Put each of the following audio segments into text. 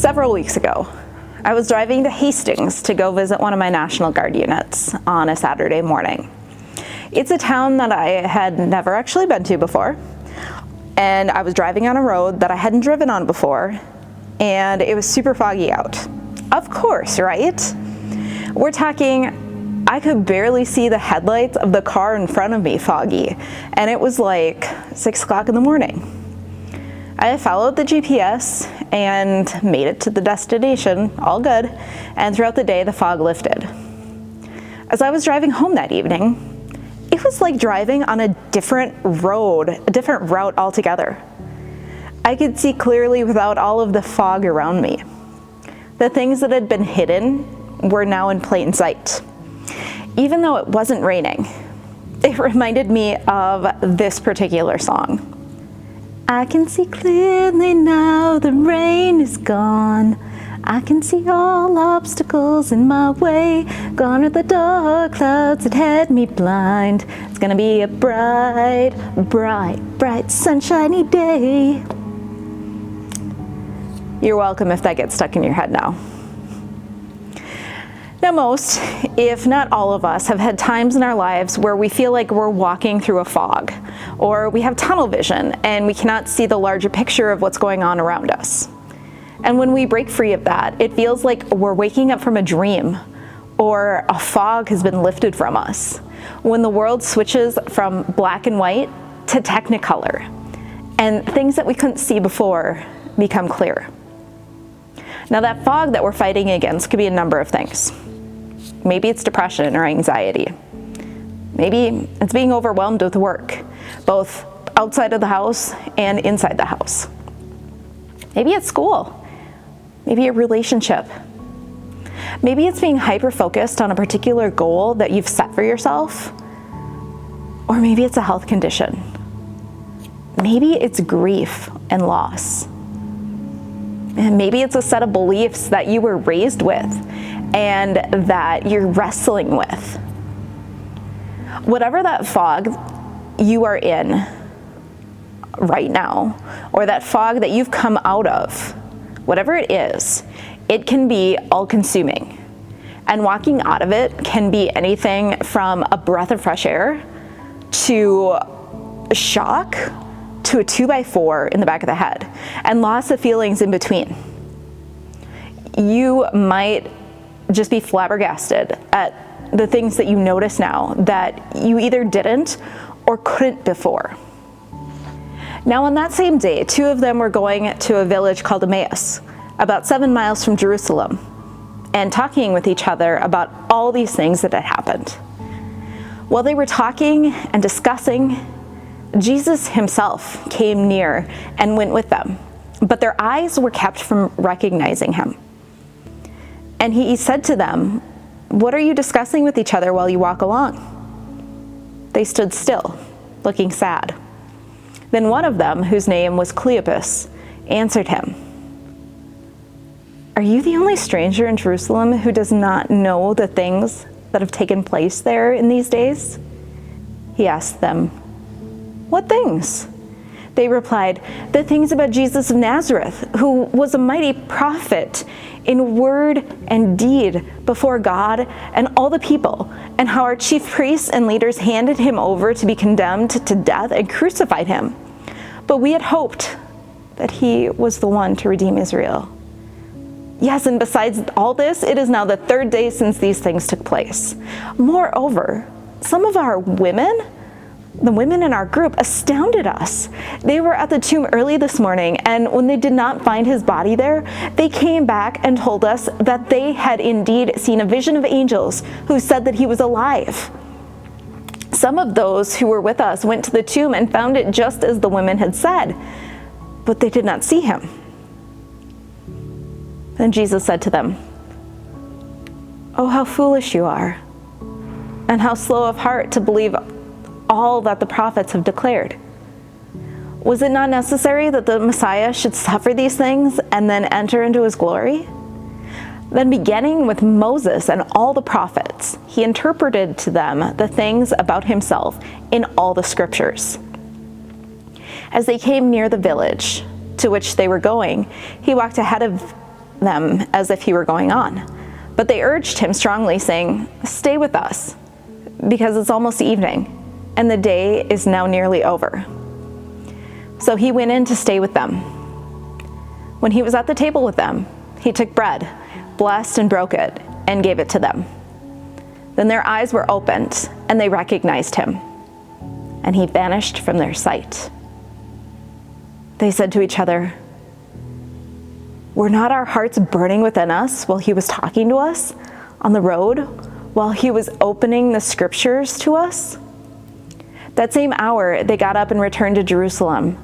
Several weeks ago, I was driving to Hastings to go visit one of my National Guard units on a Saturday morning. It's a town that I had never actually been to before, and I was driving on a road that I hadn't driven on before, and it was super foggy out. Of course, right? We're talking, I could barely see the headlights of the car in front of me foggy, and it was like 6 o'clock in the morning. I followed the GPS and made it to the destination, all good, and throughout the day the fog lifted. As I was driving home that evening, it was like driving on a different road, a different route altogether. I could see clearly without all of the fog around me. The things that had been hidden were now in plain sight. Even though it wasn't raining, it reminded me of this particular song. I can see clearly now the rain is gone. I can see all obstacles in my way. Gone are the dark clouds that had me blind. It's gonna be a bright, bright, bright, sunshiny day. You're welcome if that gets stuck in your head now. Now most, if not all of us, have had times in our lives where we feel like we're walking through a fog, or we have tunnel vision and we cannot see the larger picture of what's going on around us. And when we break free of that, it feels like we're waking up from a dream, or a fog has been lifted from us. When the world switches from black and white to technicolor, and things that we couldn't see before become clear. Now that fog that we're fighting against could be a number of things. Maybe it's depression or anxiety. Maybe it's being overwhelmed with work, both outside of the house and inside the house. Maybe it's school. Maybe a relationship. Maybe it's being hyper-focused on a particular goal that you've set for yourself. Or maybe it's a health condition. Maybe it's grief and loss. And maybe it's a set of beliefs that you were raised with and that you're wrestling with. Whatever that fog you are in right now, or that fog that you've come out of, whatever it is, it can be all-consuming. And walking out of it can be anything from a breath of fresh air to shock to a 2x4 in the back of the head, and lots of feelings in between. You might just be flabbergasted at the things that you notice now that you either didn't or couldn't before. Now on that same day, 2 of them were going to a village called Emmaus, about 7 miles from Jerusalem, and talking with each other about all these things that had happened. While they were talking and discussing, Jesus himself came near and went with them, but their eyes were kept from recognizing him. And he said to them, "What are you discussing with each other while you walk along?" They stood still, looking sad. Then one of them, whose name was Cleopas, answered him, "Are you the only stranger in Jerusalem who does not know the things that have taken place there in these days?" He asked them, "What things?" They replied, "The things about Jesus of Nazareth, who was a mighty prophet in word and deed before God and all the people, and how our chief priests and leaders handed him over to be condemned to death and crucified him. But we had hoped that he was the one to redeem Israel. Yes, and besides all this, it is now the 3rd day since these things took place. Moreover, some of our women, the women in our group, astounded us. They were at the tomb early this morning, and when they did not find his body there, they came back and told us that they had indeed seen a vision of angels who said that he was alive. Some of those who were with us went to the tomb and found it just as the women had said, but they did not see him." Then Jesus said to them, "Oh, how foolish you are, and how slow of heart to believe all that the prophets have declared. Was it not necessary that the Messiah should suffer these things and then enter into his glory?" Then beginning with Moses and all the prophets, he interpreted to them the things about himself in all the scriptures. As they came near the village to which they were going, he walked ahead of them as if he were going on. But they urged him strongly, saying, "Stay with us, because it's almost evening, and the day is now nearly over." So he went in to stay with them. When he was at the table with them, he took bread, blessed and broke it, and gave it to them. Then their eyes were opened, and they recognized him, and he vanished from their sight. They said to each other, "Were not our hearts burning within us while he was talking to us on the road, while he was opening the scriptures to us?" That same hour, they got up and returned to Jerusalem,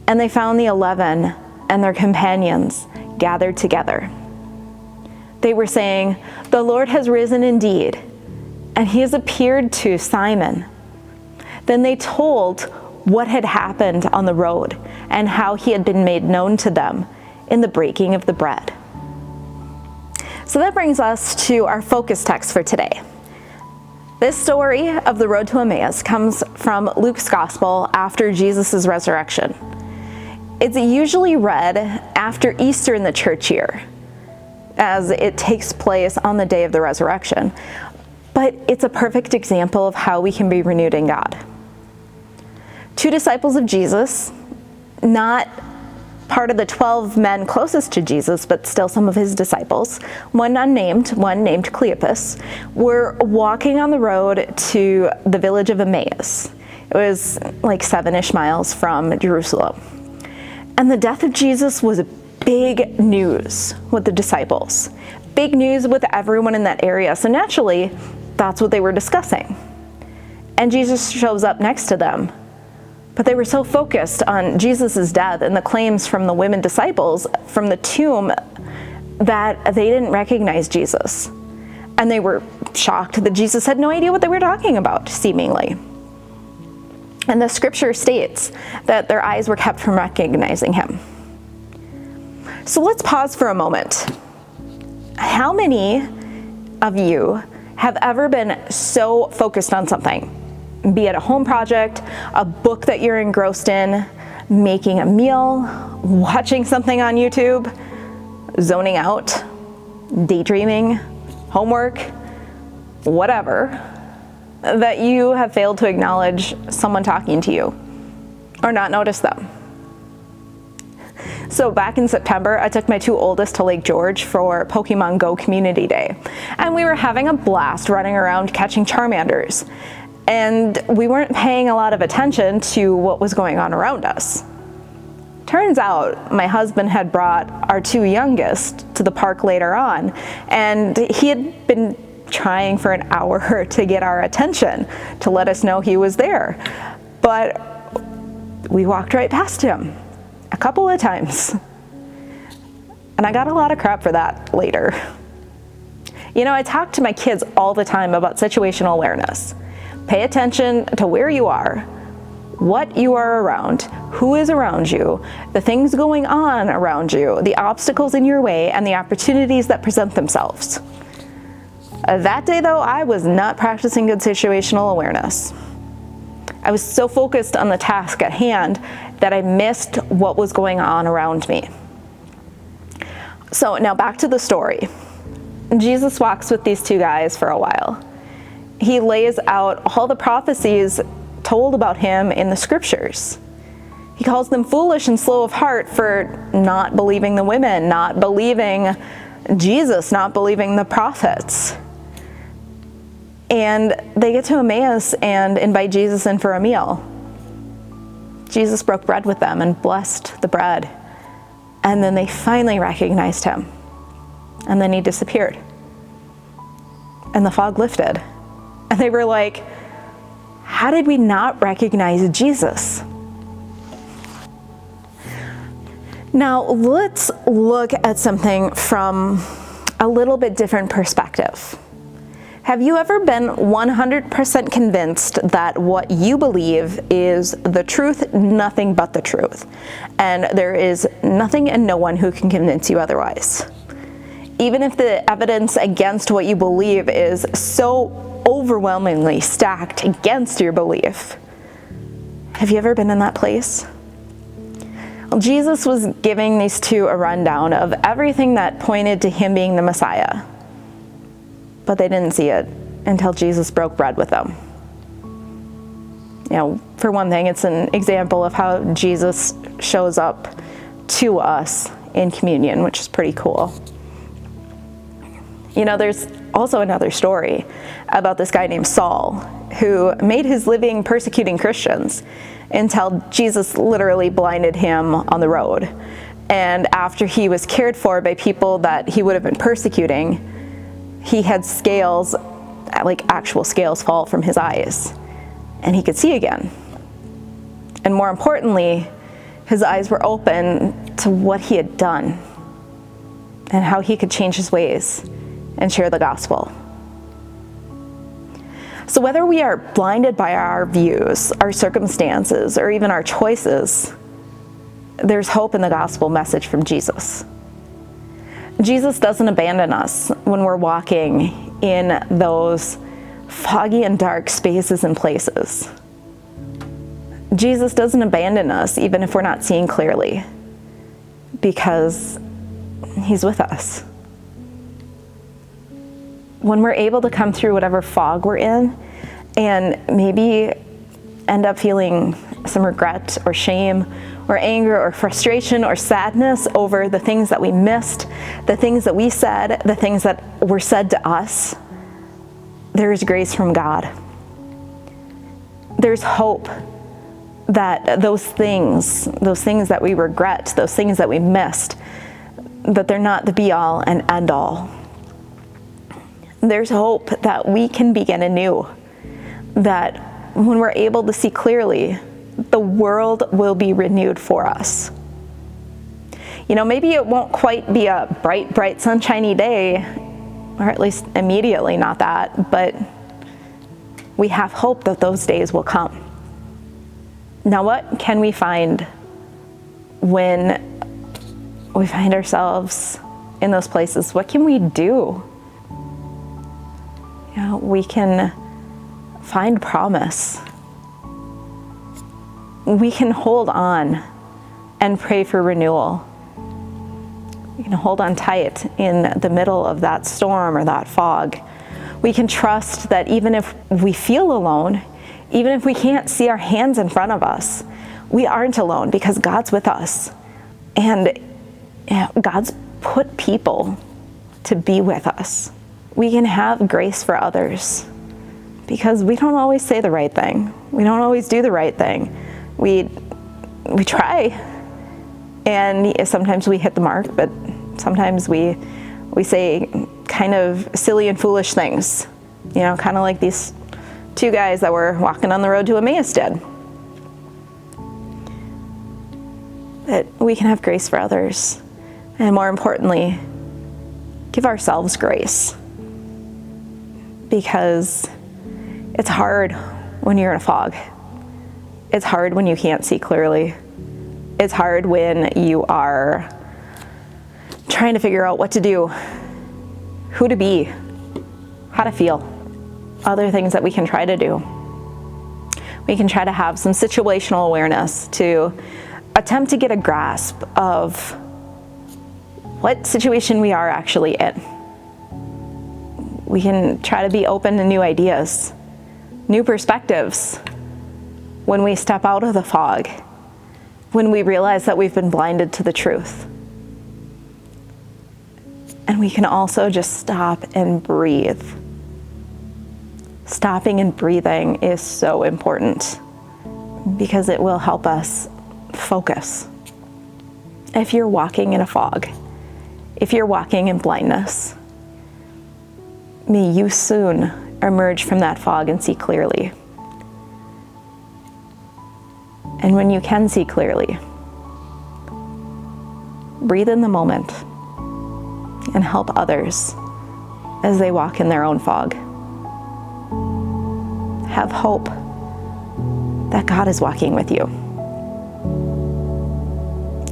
and they found the 11 and their companions gathered together. They were saying, "The Lord has risen indeed, and he has appeared to Simon." Then they told what had happened on the road and how he had been made known to them in the breaking of the bread. So that brings us to our focus text for today. This story of the road to Emmaus comes from Luke's gospel after Jesus' resurrection. It's usually read after Easter in the church year, as it takes place on the day of the resurrection. But it's a perfect example of how we can be renewed in God. Two disciples of Jesus, not part of the 12 men closest to Jesus, but still some of his disciples, one unnamed, one named Cleopas, were walking on the road to the village of Emmaus. It was like 7-ish miles from Jerusalem. And the death of Jesus was big news with the disciples, big news with everyone in that area. So naturally, that's what they were discussing. And Jesus shows up next to them. But they were so focused on Jesus' death and the claims from the women disciples from the tomb that they didn't recognize Jesus. And they were shocked that Jesus had no idea what they were talking about, seemingly. And the scripture states that their eyes were kept from recognizing him. So let's pause for a moment. How many of you have ever been so focused on something, be it a home project, a book that you're engrossed in, making a meal, watching something on YouTube, zoning out, daydreaming, homework, whatever, that you have failed to acknowledge someone talking to you or not notice them? So back in September, I took my two oldest to Lake George for Pokemon Go Community Day. And we were having a blast running around catching Charmanders. And we weren't paying a lot of attention to what was going on around us. Turns out my husband had brought our two youngest to the park later on, and he had been trying for an hour to get our attention, to let us know he was there. But we walked right past him a couple of times. And I got a lot of crap for that later. You know, I talk to my kids all the time about situational awareness. Pay attention to where you are, what you are around, who is around you, the things going on around you, the obstacles in your way, and the opportunities that present themselves. That day, though, I was not practicing good situational awareness. I was so focused on the task at hand that I missed what was going on around me. So now back to the story. Jesus walks with these two guys for a while. He lays out all the prophecies told about him in the scriptures. He calls them foolish and slow of heart for not believing the women, not believing Jesus, not believing the prophets. And they get to Emmaus and invite Jesus in for a meal. Jesus broke bread with them and blessed the bread. And then they finally recognized him. And then he disappeared. And the fog lifted. And they were like, how did we not recognize Jesus? Now, let's look at something from a little bit different perspective. Have you ever been 100% convinced that what you believe is the truth, nothing but the truth, and there is nothing and no one who can convince you otherwise? Even if the evidence against what you believe is so overwhelmingly stacked against your belief. Have you ever been in that place? Jesus was giving these two a rundown of everything that pointed to him being the Messiah. But they didn't see it until Jesus broke bread with them. For one thing, it's an example of how Jesus shows up to us in communion, which is pretty cool. There's also another story about this guy named Saul, who made his living persecuting Christians until Jesus literally blinded him on the road. And after he was cared for by people that he would have been persecuting, he had scales, like actual scales, fall from his eyes, and he could see again. And more importantly, his eyes were open to what he had done and how he could change his ways and share the gospel. So whether we are blinded by our views, our circumstances, or even our choices, there's hope in the gospel message from Jesus. Jesus doesn't abandon us when we're walking in those foggy and dark spaces and places. Jesus doesn't abandon us even if we're not seeing clearly, because he's with us. When we're able to come through whatever fog we're in and maybe end up feeling some regret or shame or anger or frustration or sadness over the things that we missed, the things that we said, the things that were said to us, there's grace from God. There's hope that those things that we regret, those things that we missed, that they're not the be all and end all. There's hope that we can begin anew, that when we're able to see clearly, the world will be renewed for us. Maybe it won't quite be a bright, sunshiny day, or at least immediately not that, but we have hope that those days will come. Now, what can we find when we find ourselves in those places? What can we do? We can find promise. We can hold on and pray for renewal. We can hold on tight in the middle of that storm or that fog. We can trust that even if we feel alone, even if we can't see our hands in front of us, we aren't alone because God's with us. And God's put people to be with us. We can have grace for others because we don't always say the right thing. We don't always do the right thing. We try, and sometimes we hit the mark, but sometimes we say kind of silly and foolish things, kind of like these two guys that were walking on the road to Emmaus did. That we can have grace for others, and more importantly, give ourselves grace. Because it's hard when you're in a fog. It's hard when you can't see clearly. It's hard when you are trying to figure out what to do, who to be, how to feel, other things that we can try to do. We can try to have some situational awareness to attempt to get a grasp of what situation we are actually in. We can try to be open to new ideas, new perspectives when we step out of the fog, when we realize that we've been blinded to the truth. And we can also just stop and breathe. Stopping and breathing is so important because it will help us focus. If you're walking in a fog, if you're walking in blindness, may you soon emerge from that fog and see clearly. And when you can see clearly, breathe in the moment and help others as they walk in their own fog. Have hope that God is walking with you,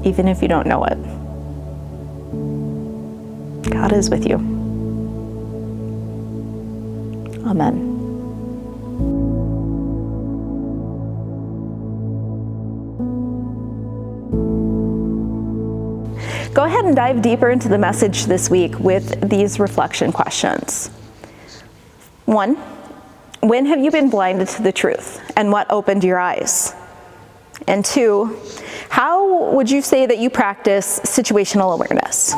even if you don't know it. God is with you. Amen. Go ahead and dive deeper into the message this week with these reflection questions. 1, when have you been blinded to the truth, and what opened your eyes? And 2, how would you say that you practice situational awareness?